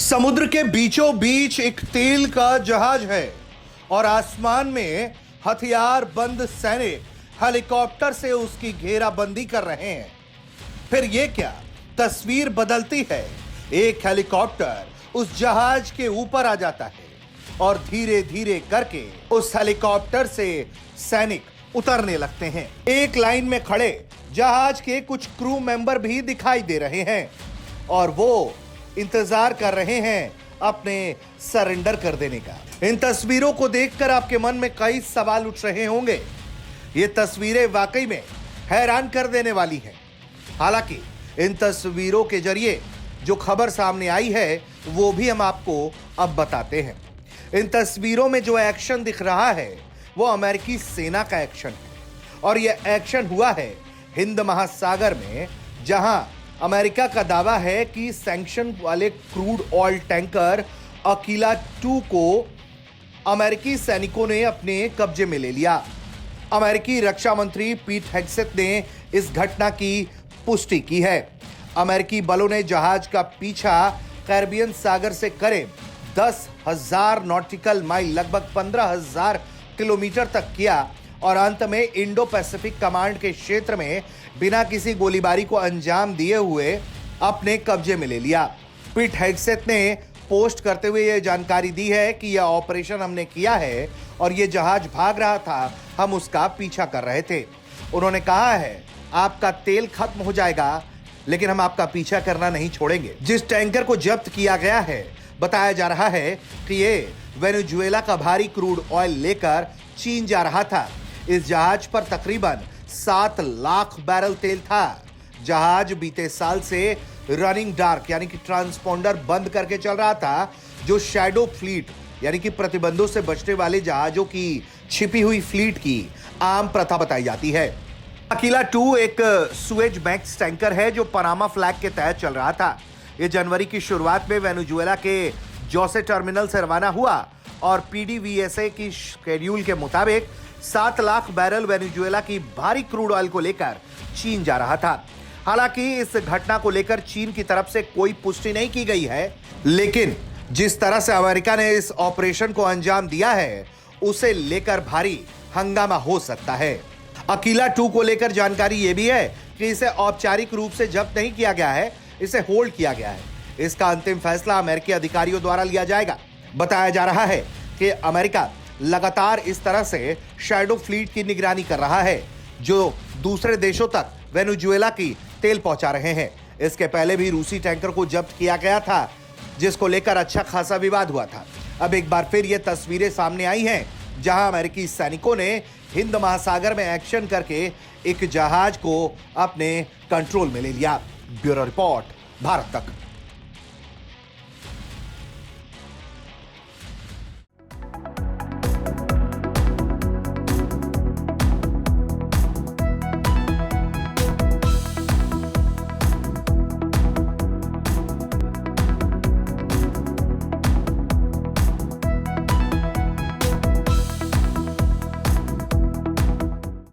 समुद्र के बीचों बीच एक तेल का जहाज है और आसमान में हथियार बंद सैनिक हेलीकॉप्टर से उसकी घेराबंदी कर रहे हैं। फिर ये क्या, तस्वीर बदलती है। एक हेलीकॉप्टर उस जहाज के ऊपर आ जाता है और धीरे धीरे करके उस हेलीकॉप्टर से सैनिक उतरने लगते हैं। एक लाइन में खड़े जहाज के कुछ क्रू मेंबर भी दिखाई दे रहे हैं और वो इंतजार कर रहे हैं अपने सरेंडर कर देने का। इन तस्वीरों को देखकर आपके मन में कई सवाल उठ रहे होंगे। ये तस्वीरें वाकई में हैरान कर देने वाली हैं। हालांकि इन तस्वीरों के जरिए जो खबर सामने आई है वो भी हम आपको अब बताते हैं। इन तस्वीरों में जो एक्शन दिख रहा है वो अमेरिकी सेना का एक्शन है और यह एक्शन हुआ है हिंद महासागर में, जहां अमेरिका का दावा है कि सैंक्शन वाले क्रूड ऑयल टैंकर अकीला 2 को अमेरिकी सैनिकों ने अपने कब्जे में ले लिया। अमेरिकी रक्षा मंत्री पीट हेग्सेथ ने इस घटना की पुष्टि की है। अमेरिकी बलों ने जहाज का पीछा कैरिबियन सागर से करीब 10,000 नॉटिकल माइल, लगभग 15,000 किलोमीटर तक किया और अंत में इंडो पैसिफिक कमांड के क्षेत्र में बिना किसी गोलीबारी को अंजाम दिए हुए अपने कब्जे में ले लिया। पीट हेग्सेथ ने पोस्ट करते हुए यह जानकारी दी है कि यह ऑपरेशन हमने किया है और यह जहाज भाग रहा था, हम उसका पीछा कर रहे थे। उन्होंने कहा है, आपका तेल खत्म हो जाएगा लेकिन हम आपका पीछा करना नहीं छोड़ेंगे। जिस टैंकर को जब्त किया गया है, बताया जा रहा है कि ये वेनेजुएला का भारी क्रूड ऑयल लेकर चीन जा रहा था। इस जहाज पर तकरीबन 7 लाख बैरल तेल था। जहाज बीते साल से रनिंग डार्क यानी कि ट्रांसपोंडर बंद करके चल रहा था, जो शैडो फ्लीट यानी कि प्रतिबंधों से बचने वाले जहाजों की छिपी हुई फ्लीट की आम प्रथा बताई जाती है। अकीला 2 एक सुएज मैक्स टैंकर है जो पनामा फ्लैग के तहत चल रहा था। यह जनवरी की शुरुआत में वेनेजुएला के जोसे टर्मिनल से रवाना हुआ और पीडीवीएसए की शेड्यूल के मुताबिक 7 लाख बैरल वेनेजुएला की भारी क्रूड ऑयल को लेकर चीन जा रहा था। हालांकि इस घटना को लेकर चीन की तरफ से कोई पुष्टि नहीं की गई है, लेकिन जिस तरह से अमेरिका ने इस ऑपरेशन को अंजाम दिया है उसे लेकर भारी हंगामा हो सकता है। अकीला 2 को लेकर जानकारी यह भी है कि इसे औपचारिक रूप से जब्त नहीं किया गया है, इसे होल्ड किया गया है। इसका अंतिम फैसला अमेरिकी अधिकारियों द्वारा लिया जाएगा। बताया जा रहा है कि अमेरिका लगातार इस तरह से शैडो फ्लीट की निगरानी कर रहा है जो दूसरे देशों तक वेनेजुएला की तेल पहुंचा रहे हैं। इसके पहले भी रूसी टैंकर को जब्त किया गया था जिसको लेकर अच्छा खासा विवाद हुआ था। अब एक बार फिर ये तस्वीरें सामने आई हैं जहां अमेरिकी सैनिकों ने हिंद महासागर में एक्शन करके एक जहाज को अपने कंट्रोल में ले लिया। ब्यूरो रिपोर्ट, भारत तक।